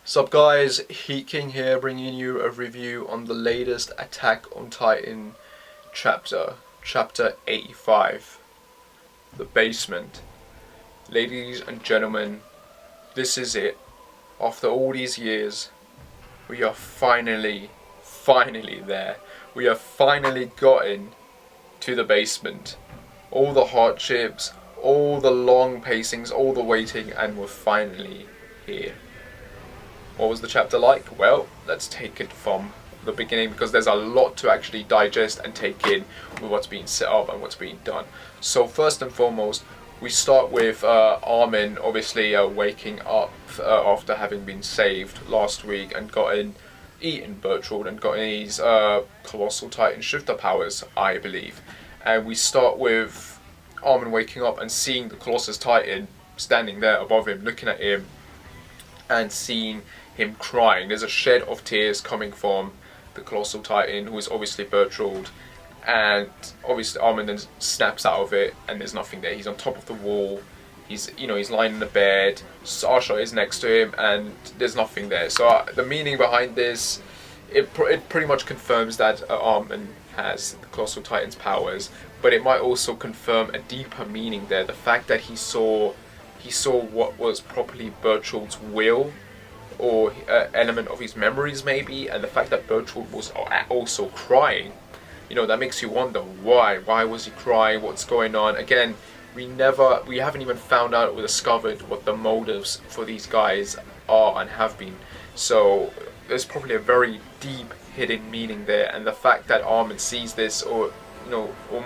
Sup guys, Heat King here, bringing you a review on the latest Attack on Titan chapter 85, The Basement. Ladies and gentlemen, this is it. After all these years, we are finally there. We have finally gotten to the basement. All the hardships, all the long pacings, all the waiting, and we're finally here. What was the chapter like? Well, let's take it from the beginning because there's a lot to actually digest and take in with what's being set up and what's being done. So first and foremost, we start with Armin obviously waking up after having been saved last week and eaten Bertrand and gotten his colossal Titan shifter powers, I believe. And we start with Armin waking up and seeing the Colossus Titan standing there above him, looking at him and seeing him crying. There's a shed of tears coming from the Colossal Titan, who is obviously Bertrand, and obviously Armin then snaps out of it and there's nothing there. He's on top of the wall, he's lying in the bed, Sasha is next to him and there's nothing there. So the meaning behind this, it pretty much confirms that Armin has the Colossal Titan's powers, but it might also confirm a deeper meaning there. The fact that he saw what was probably Bertrand's will, or element of his memories maybe, and the fact that Bertrand was also crying, that makes you wonder why was he crying, what's going on. Again, we haven't even found out or discovered what the motives for these guys are and have been, so there's probably a very deep hidden meaning there. And the fact that Armin sees this, or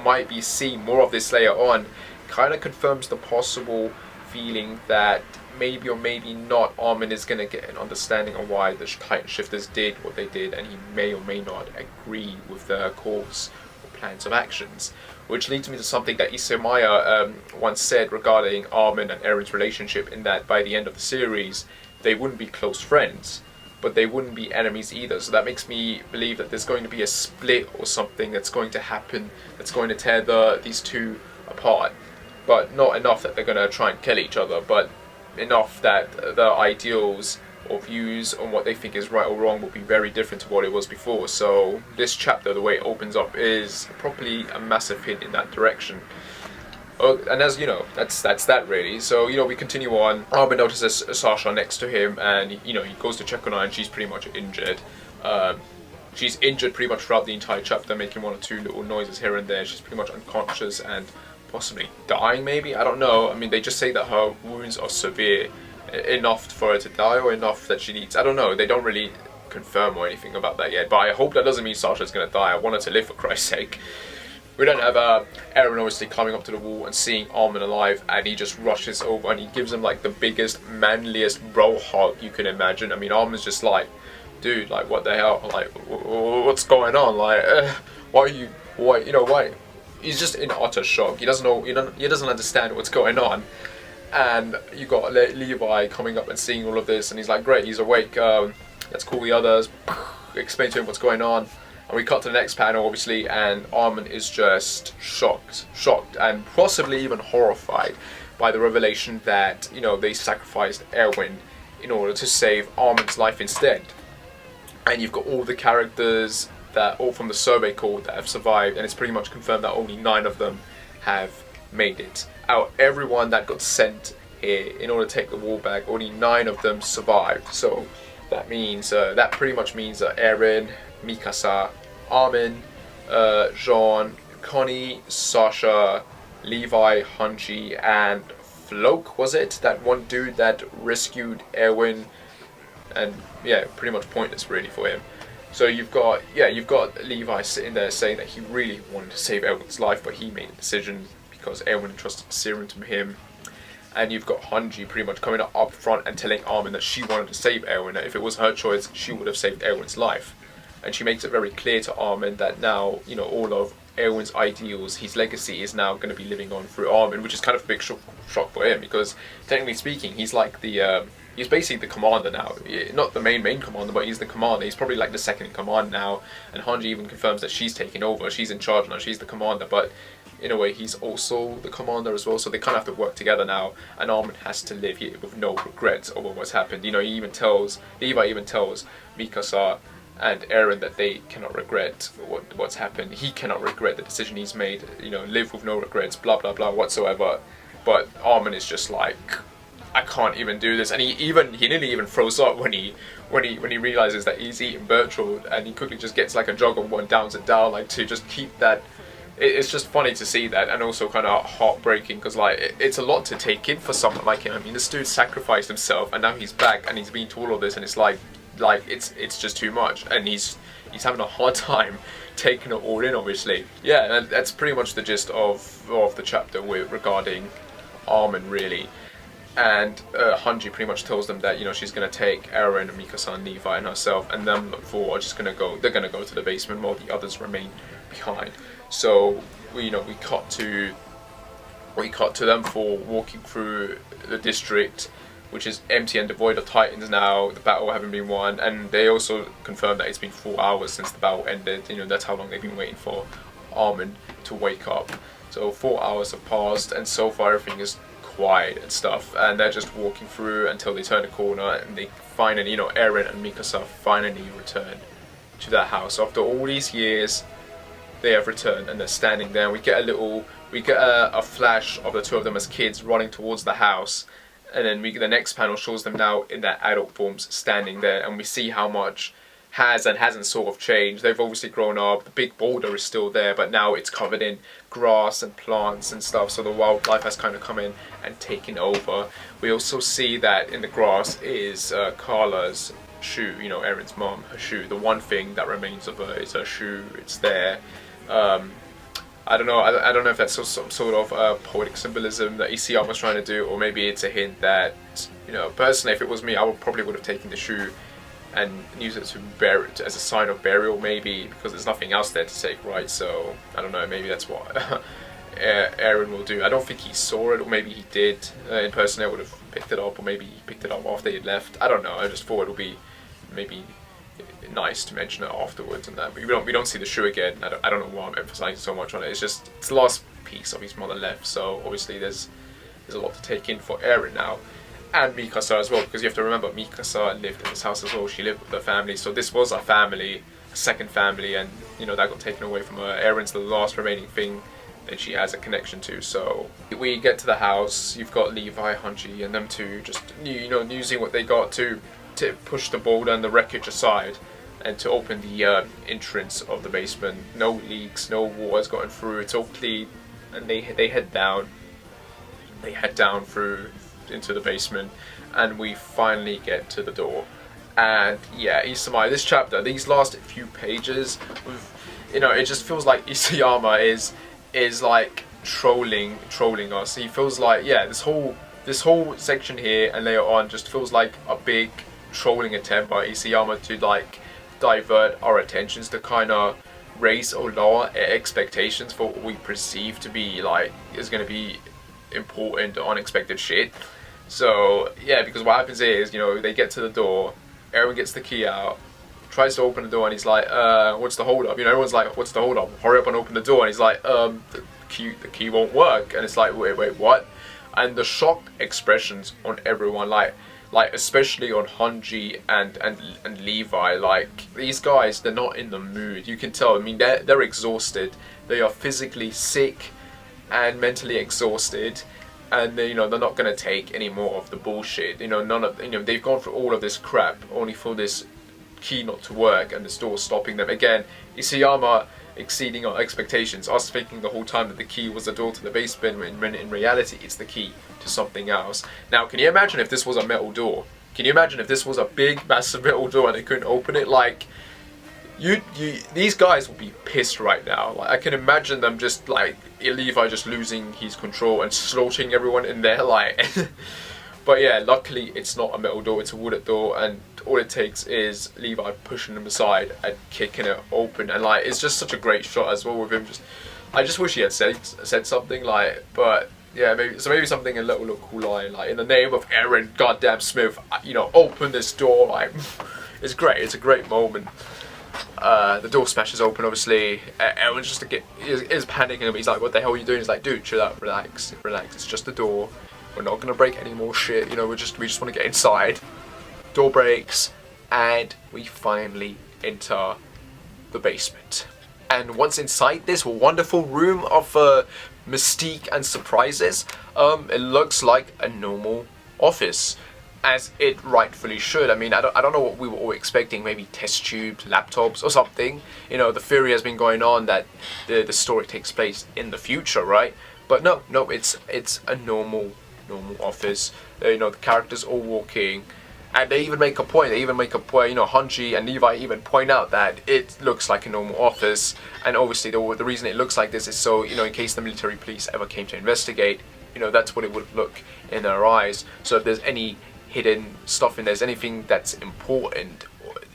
might be seeing more of this later on, kind of confirms the possible feeling that maybe or maybe not Armin is going to get an understanding of why the Titan Shifters did what they did, and he may or may not agree with their course or plans of actions. Which leads me to something that Isamaya once said regarding Armin and Eren's relationship, in that by the end of the series they wouldn't be close friends, but they wouldn't be enemies either. So that makes me believe that there's going to be a split or something that's going to happen, that's going to tear these two apart. But not enough that they're going to try and kill each other, but enough that their ideals or views on what they think is right or wrong will be very different to what it was before. So this chapter, the way it opens up, is probably a massive hint in that direction. And as you know, that's that really. So we continue on. Armin notices Sasha next to him, and he goes to check on her, and she's pretty much injured. She's injured pretty much throughout the entire chapter, making one or two little noises here and there. She's pretty much unconscious and possibly dying, maybe, I don't know. I mean, they just say that her wounds are severe, enough for her to die or enough that she needs, I don't know, they don't really confirm or anything about that yet, but I hope that doesn't mean Sasha's gonna die. I want her to live, for Christ's sake. We don't have Eren obviously climbing up to the wall and seeing Armin alive, and he just rushes over and he gives him like the biggest, manliest bro hug you can imagine. I mean, Armin's just like, dude, like, what the hell, like, what's going on, like, why? He's just in utter shock. He doesn't know. He doesn't understand what's going on. And you got Levi coming up and seeing all of this, and he's like, "Great, he's awake. Let's call the others." Explain to him what's going on. And we cut to the next panel, obviously, and Armin is just shocked, and possibly even horrified by the revelation that they sacrificed Erwin in order to save Armin's life instead. And you've got all the characters that all from the survey call that have survived, and it's pretty much confirmed that only 9 of them have made it. Out of everyone that got sent here in order to take the wall back, only 9 of them survived. So that means that pretty much means Eren, Mikasa, Armin, Jean, Connie, Sasha, Levi, Hanji, and Floke, was it? That one dude that rescued Erwin, and yeah, pretty much pointless really for him. So you've got Levi sitting there saying that he really wanted to save Erwin's life, but he made a decision because Erwin entrusted the serum to him. And you've got Hanji pretty much coming up front and telling Armin that she wanted to save Erwin, that if it was her choice, she would have saved Erwin's life. And she makes it very clear to Armin that now, all of Erwin's ideals, his legacy, is now going to be living on through Armin, which is kind of a big shock for him, because technically speaking, he's like he's basically the commander now. Not the main commander, but he's the commander. He's probably like the second in command now. And Hanji even confirms that she's taking over. She's in charge now. She's the commander. But in a way he's also the commander as well, so they kind of have to work together now, and Armin has to live here with no regrets over what's happened. You know, Levi even tells Mikasa and Eren that they cannot regret what's happened. He cannot regret the decision he's made, you know, live with no regrets, blah blah blah whatsoever. But Armin is just like, I can't even do this, and he nearly even throws up when he realizes that he's eating Bertold, and he quickly just gets like a jug of one, downs it down, like to just keep that. It's just funny to see that, and also kind of heartbreaking, because like it's a lot to take in for someone like him. I mean, this dude sacrificed himself, and now he's back, and he's being told all this, and it's like it's just too much, and he's having a hard time taking it all in, obviously. Yeah, and that's pretty much the gist of the chapter regarding Armin, really. And Hanji pretty much tells them that, you know, she's gonna take Eren and Mikasa and Levi and herself, and them four are just gonna go. They're gonna go to the basement while the others remain behind. So we cut to them four walking through the district, which is empty and devoid of Titans now, the battle having been won, and they also confirmed that it's been 4 hours since the battle ended. You know, that's how long they've been waiting for Armin to wake up. So 4 hours have passed, and so far everything is quiet and stuff, and they're just walking through until they turn a corner, and they finally, you know, Eren and Mikasa finally return to their house. After all these years, they have returned, and they're standing there. We get a flash of the two of them as kids running towards the house, and then the next panel shows them now in their adult forms standing there, and we see how much has and hasn't sort of changed. They've obviously grown up. The big boulder is still there, but now it's covered in grass and plants and stuff, so the wildlife has kind of come in and taken over. We also see that in the grass is Carla's shoe, you know, Eren's mom, her shoe. The one thing that remains of her is her shoe. It's there. I don't know. I don't know if that's some sort of poetic symbolism that Isayama's trying to do, or maybe it's a hint that, you know, personally, if it was me, I probably would have taken the shoe and use it to bury it as a sign of burial, maybe, because there's nothing else there to take, right? So I don't know. Maybe that's what Eren will do. I don't think he saw it, or maybe he did. In person, I would have picked it up, or maybe he picked it up after he left. I don't know. I just thought it would be maybe nice to mention it afterwards, and that. But we don't see the shoe again. I don't know why I'm emphasizing so much on it. It's just it's the last piece of his mother left. So obviously there's a lot to take in for Eren now, and Mikasa as well, because you have to remember Mikasa lived in this house as well. She lived with her family, so this was a family, a second family, and you know that got taken away from her. Eren's the last remaining thing that she has a connection to. So we get to the house. You've got Levi, Hanji, and them two just using what they got to push the boulder and the wreckage aside, and to open the entrance of the basement. No leaks, no water's gotten through. It's all clean, and they head down. They head down through into the basement, and we finally get to the door. And yeah, Isayama, this chapter, these last few pages, you know, it just feels like Isayama is like trolling us. He feels like, yeah, this whole section here and later on just feels like a big trolling attempt by Isayama to like divert our attentions, to kind of raise or lower expectations for what we perceive to be like is going to be important or unexpected shit. So yeah, because what happens is, you know, they get to the door, Eren gets the key out, tries to open the door, and he's like, what's the hold up? You know, everyone's like, what's the hold up? Hurry up and open the door. And he's like, the key won't work. And it's like, wait, what? And the shocked expressions on everyone, like especially on Hanji and Levi, like these guys, they're not in the mood. You can tell. I mean, they're exhausted. They are physically sick and mentally exhausted, and they're not gonna take any more of the bullshit. They've gone through all of this crap only for this key not to work and this door stopping them. Again, Isayama exceeding our expectations, us thinking the whole time that the key was the door to the basement, when in reality it's the key to something else. Now, can you imagine if this was a metal door? Can you imagine if this was a big, massive metal door and they couldn't open it? Like, these guys will be pissed right now. Like, I can imagine them just like Levi just losing his control and slaughtering everyone in there. Like, but yeah, luckily it's not a metal door; it's a wooden door, and all it takes is Levi pushing him aside and kicking it open. And like, it's just such a great shot as well with him. I just wish he had said something, like, but yeah, maybe something a little cool line, like, in the name of Eren goddamn Smith, open this door. Like, it's great. It's a great moment. The door smashes open, obviously. Everyone's just is panicking. He's like, what the hell are you doing? He's like, dude, chill out, relax. It's just a door. We're not gonna break any more shit. You know, we just want to get inside. Door breaks, and we finally enter the basement. And once inside this wonderful room of mystique and surprises, it looks like a normal office, as it rightfully should. I mean, I don't know what we were all expecting. Maybe test tubes, laptops, or something. You know, the theory has been going on that the story takes place in the future, right? But no, it's a normal office. You know, the characters all walking. And they even make a point, you know, Hanji and Levi even point out that it looks like a normal office. And obviously the reason it looks like this is so, you know, in case the military police ever came to investigate, you know, that's what it would look in their eyes. So if there's any hidden stuff in there's anything that's important,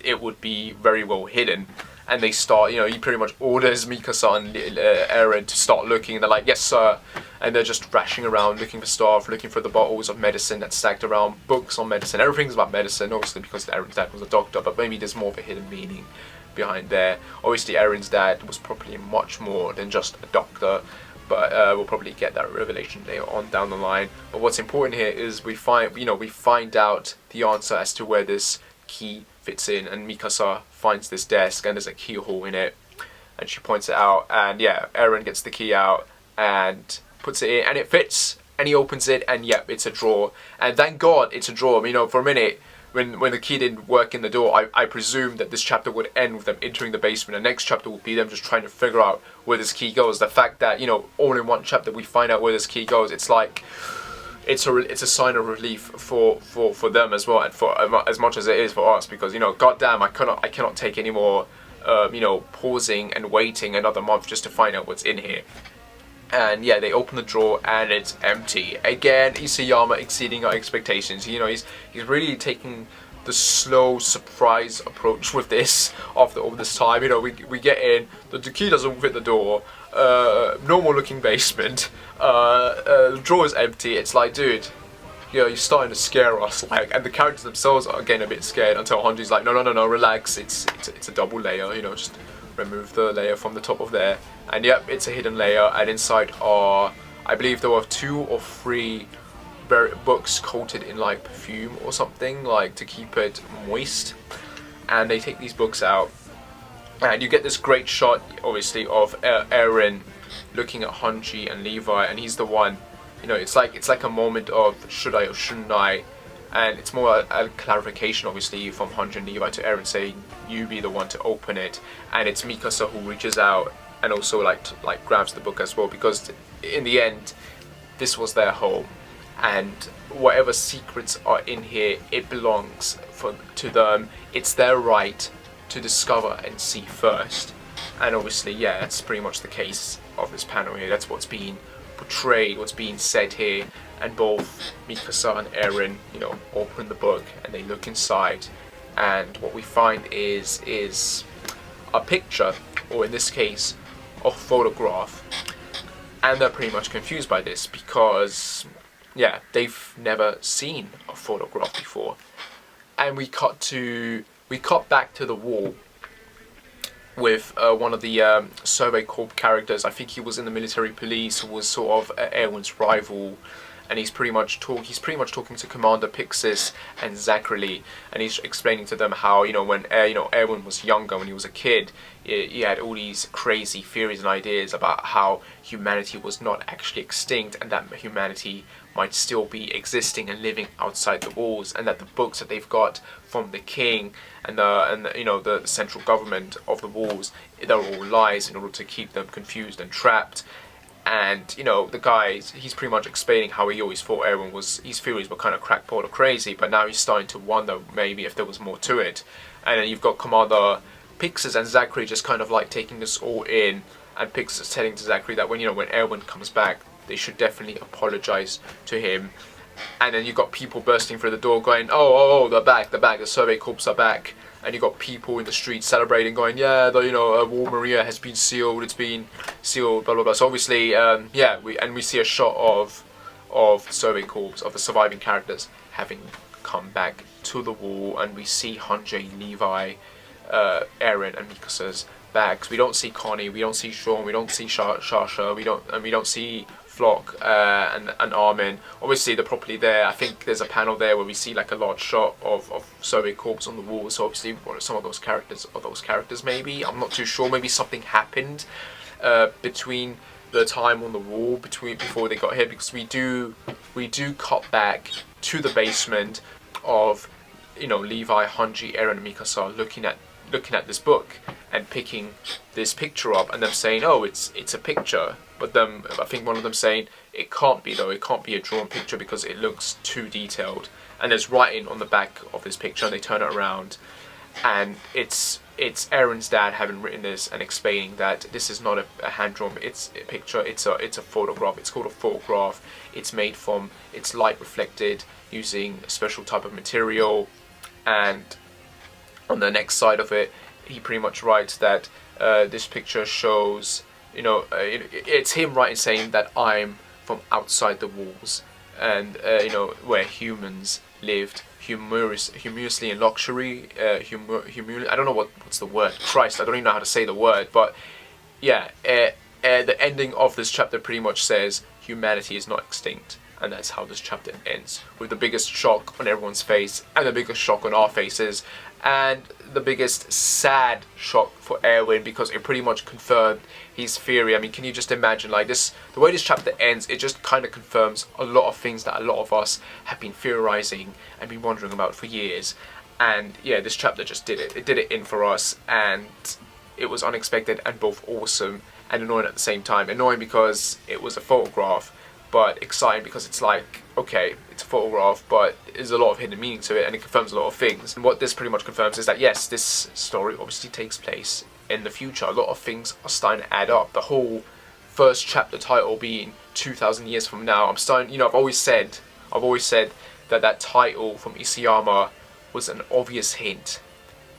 it would be very well hidden. And they start, you know, he pretty much orders Mikasa and Eren to start looking, and they're like, yes sir, and they're just rashing around looking for stuff, looking for the bottles of medicine that's stacked around, books on medicine, everything's about medicine, obviously because Eren's dad was a doctor, but maybe there's more of a hidden meaning behind there. Obviously Eren's dad was probably much more than just a doctor, but we'll probably get that revelation later on down the line. But what's important here is we find out the answer as to where this key fits in, and Mikasa finds this desk and there's a keyhole in it, and she points it out, and yeah, Eren gets the key out and puts it in, and it fits, and he opens it, and yep, it's a drawer. And thank God it's a drawer. You know, for a minute when the key didn't work in the door, I presumed that this chapter would end with them entering the basement. The next chapter would be them just trying to figure out where this key goes. The fact that, you know, all in one chapter we find out where this key goes, it's like it's a sign of relief for them as well, and for as much as it is for us, because, you know, goddamn, I cannot take any more you know, pausing and waiting another month just to find out what's in here. And yeah, they open the drawer and it's empty. Again, Isayama exceeding our expectations. You know, he's really taking the slow surprise approach with this after all this time. You know, we get in, the key doesn't fit the door, normal looking basement, the drawer is empty. It's like, dude, you know, you're starting to scare us, like, and the characters themselves are getting a bit scared until Hanji's like, no, relax, it's a double layer, you know, just remove the layer from the top of there, and yep, it's a hidden layer, and inside are, I believe there were 2 or 3 books coated in like perfume or something, like to keep it moist. And they take these books out, and you get this great shot, obviously, of Eren looking at Hanji and Levi, and he's the one, you know, it's like a moment of should I or shouldn't I, and it's more a clarification, obviously, from Hanji and Levi to Eren saying you be the one to open it, and it's Mikasa who reaches out and also like grabs the book as well, because in the end this was their home, and whatever secrets are in here, it belongs to them. It's their right to discover and see first. And obviously, yeah, that's pretty much the case of this panel here. That's what's being portrayed, what's being said here. And both Mikasa and Eren, you know, open the book and they look inside, and what we find is a picture, or in this case a photograph, and they're pretty much confused by this because, yeah, they've never seen a photograph before. And we cut back to the wall with one of the Survey Corps characters. I think he was in the military police, who was sort of Erwin's rival, and he's pretty much talking to Commander Pixis and Zachary, and he's explaining to them how, you know, when Erwin was younger, when he was a kid, he had all these crazy theories and ideas about how humanity was not actually extinct, and that humanity might still be existing and living outside the walls, and that the books that they've got from the king and the central government of the walls, they're all lies in order to keep them confused and trapped. And, you know, the guy, he's pretty much explaining how he always thought his theories were kind of crackpot or crazy, but now he's starting to wonder maybe if there was more to it. And then you've got Commander Pixis and Zachary just kind of like taking this all in, and Pixis is telling to Zachary that when Erwin comes back, they should definitely apologize to him. And then you've got people bursting through the door going, oh, they're back, the Survey Corps are back. And you've got people in the streets celebrating, going, yeah, War Maria has been sealed, it's been sealed, blah, blah, blah. So obviously, yeah, we see a shot of the Survey Corps, of the surviving characters, having come back to the wall, and we see Hanji and Levi Eren and Mikasa's bags. We don't see Connie, we don't see Sean, we don't see Shasha, we don't see Flock and Armin. Obviously they're properly there. I think there's a panel there where we see like a large shot of Soviet corpse on the wall. So obviously some of those characters maybe. I'm not too sure. Maybe something happened between the time on the wall before they got here, because we do cut back to the basement of, you know, Levi, Hanji, Eren, and Mikasa looking at this book and picking this picture up, and them saying, oh, it's a picture. But then I think one of them saying, it can't be though, it can't be a drawn picture because it looks too detailed. And there's writing on the back of this picture, and they turn it around, and it's Eren's dad having written this and explaining that this is not a hand drawn, it's a picture, it's a photograph. It's called a photograph. It's light reflected using a special type of material. And on the next side of it, he pretty much writes that this picture shows, you know, it's him writing saying that I'm from outside the walls, and you know, where humans lived humorously in luxury. I don't know what's the word. Christ, I don't even know how to say the word. But yeah, the ending of this chapter pretty much says humanity is not extinct. And that's how this chapter ends, with the biggest shock on everyone's face, and the biggest shock on our faces, and the biggest sad shock for Erwin, because it pretty much confirmed his theory. I mean, can you just imagine, like this, the way this chapter ends, it just kind of confirms a lot of things that a lot of us have been theorizing and been wondering about for years. And yeah, this chapter just did it. It did it in for us, and it was unexpected and both awesome and annoying at the same time. Annoying because it was a photograph, but exciting because it's like, okay, it's a photograph, but there's a lot of hidden meaning to it, and it confirms a lot of things. And what this pretty much confirms is that yes, this story obviously takes place in the future. A lot of things are starting to add up. The whole first chapter title being 2,000 years from now. I'm starting, you know, I've always said that title from Isayama was an obvious hint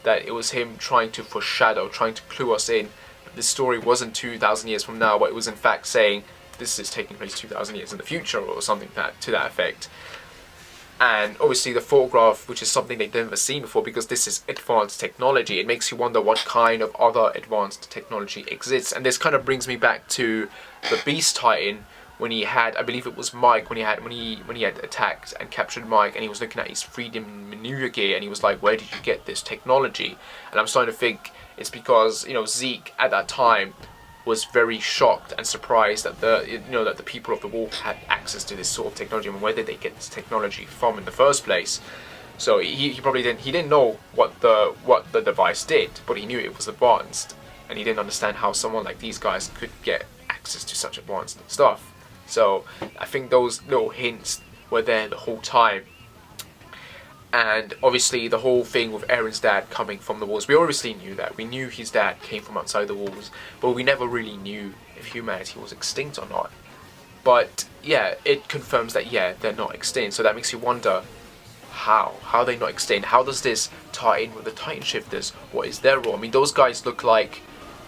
that it was him trying to foreshadow, trying to clue us in. This story wasn't 2,000 years from now, but it was in fact saying this is taking place 2,000 years in the future, or something to that effect. And obviously the photograph, which is something they've never seen before, because this is advanced technology, it makes you wonder what kind of other advanced technology exists. And this kind of brings me back to the Beast Titan, when he had, I believe it was Mike, when he had attacked and captured Mike, and he was looking at his freedom maneuver gear, and he was like, where did you get this technology? And I'm starting to think it's because, you know, Zeke at that time was very shocked and surprised that the people of the Wolf had access to this sort of technology, and where did they get this technology from in the first place? So he probably didn't know what the device did, but he knew it was advanced, and he didn't understand how someone like these guys could get access to such advanced stuff. So I think those little hints were there the whole time. And obviously the whole thing with Eren's dad coming from the walls, we obviously knew that. We knew his dad came from outside the walls, but we never really knew if humanity was extinct or not. But yeah, it confirms that yeah, they're not extinct. So that makes you wonder, how are they not extinct? How does this tie in with the Titan Shifters? What is their role? I mean, those guys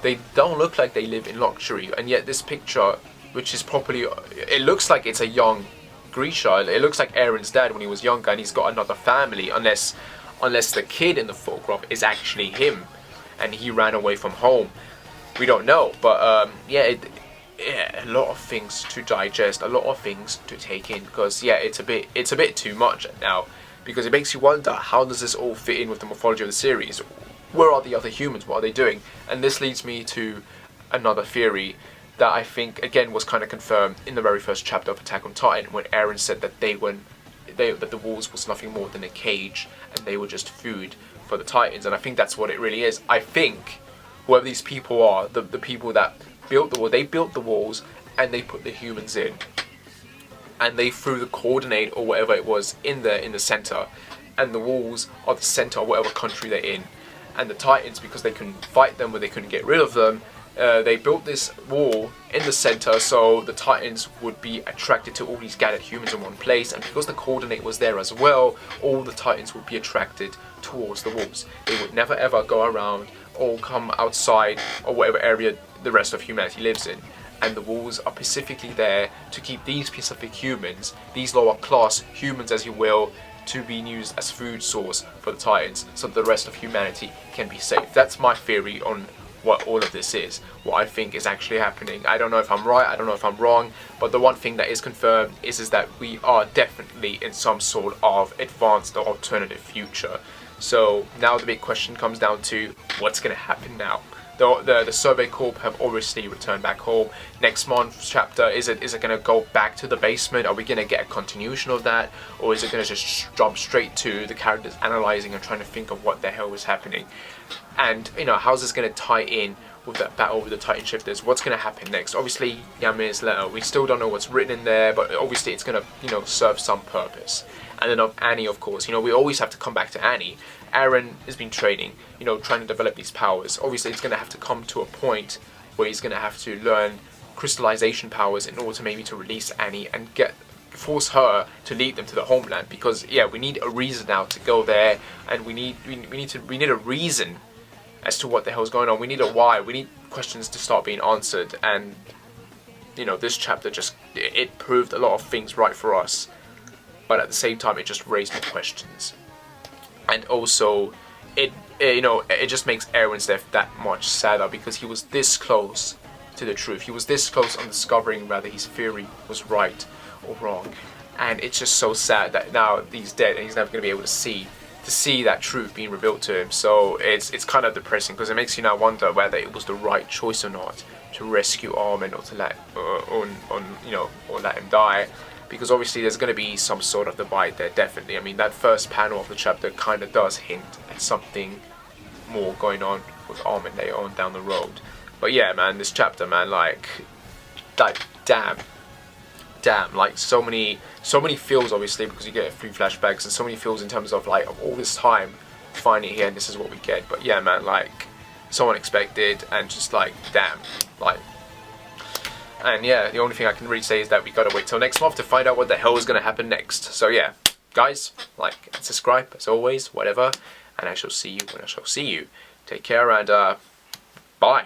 they don't look like they live in luxury, and yet this picture, which is properly, it looks like it's a young Grisha. It looks like Eren's dad when he was younger, and he's got another family, unless the kid in the photograph is actually him and he ran away from home. We don't know, but yeah, a lot of things to digest, a lot of things to take in, because yeah, it's a bit too much now, because it makes you wonder, how does this all fit in with the mythology of the series? Where are the other humans? What are they doing? And this leads me to another theory that I think again was kind of confirmed in the very first chapter of Attack on Titan, when Eren said that that the walls was nothing more than a cage, and they were just food for the Titans. And I think that's what it really is. I think whoever these people are, the people that built the wall, they built the walls and they put the humans in, and they threw the coordinate or whatever it was in the center, and the walls are the center of whatever country they're in. And the Titans, because they couldn't fight them, or they couldn't get rid of them, they built this wall in the center so the Titans would be attracted to all these gathered humans in one place, and because the coordinate was there as well, all the Titans would be attracted towards the walls. They would never ever go around or come outside or whatever area the rest of humanity lives in. And the walls are specifically there to keep these specific humans, these lower class humans as you will, to be used as food source for the Titans, so the rest of humanity can be safe. That's my theory on what all of this is, what I think is actually happening. I don't know if I'm right, I don't know if I'm wrong, but the one thing that is confirmed is that we are definitely in some sort of advanced or alternative future. So now the big question comes down to what's going to happen now. The Survey Corp have obviously returned back home. Next month's chapter, is it going to go back to the basement? Are we going to get a continuation of that? Or is it going to just jump straight to the characters analyzing and trying to think of what the hell is happening? And, you know, how's this going to tie in with that battle with the Titan Shifters? What's going to happen next? Obviously, Yamir's letter, we still don't know what's written in there, but obviously it's going to, you know, serve some purpose. And then of Annie, of course, you know, we always have to come back to Annie. Eren has been training, you know, trying to develop these powers. Obviously, it's going to have to come to a point where he's going to have to learn crystallization powers in order to maybe to release Annie and force her to lead them to the homeland. Because yeah, we need a reason now to go there, and we need a reason as to what the hell's going on. We need a why. We need questions to start being answered. And you know, this chapter it proved a lot of things right for us, but at the same time, it just raised more questions. And also, it just makes Eren's death that much sadder, because he was this close to the truth. He was this close on discovering whether his theory was right or wrong. And it's just so sad that now he's dead and he's never going to be able to see that truth being revealed to him. So it's kind of depressing, because it makes you now wonder whether it was the right choice or not to rescue Armin, or to let or let him die. Because obviously there's going to be some sort of divide there, definitely. I mean, that first panel of the chapter kind of does hint at something more going on with Armin later on down the road. But yeah, man, this chapter, man, like damn, like so many feels, obviously, because you get a few flashbacks, and so many feels in terms of like of all this time finding it here, and this is what we get. But yeah, man, like so unexpected, and just like damn, like. And yeah, the only thing I can really say is that we gotta wait till next month to find out what the hell is gonna happen next. So yeah, guys, like and subscribe as always, whatever, and I shall see you when I shall see you. Take care, and bye.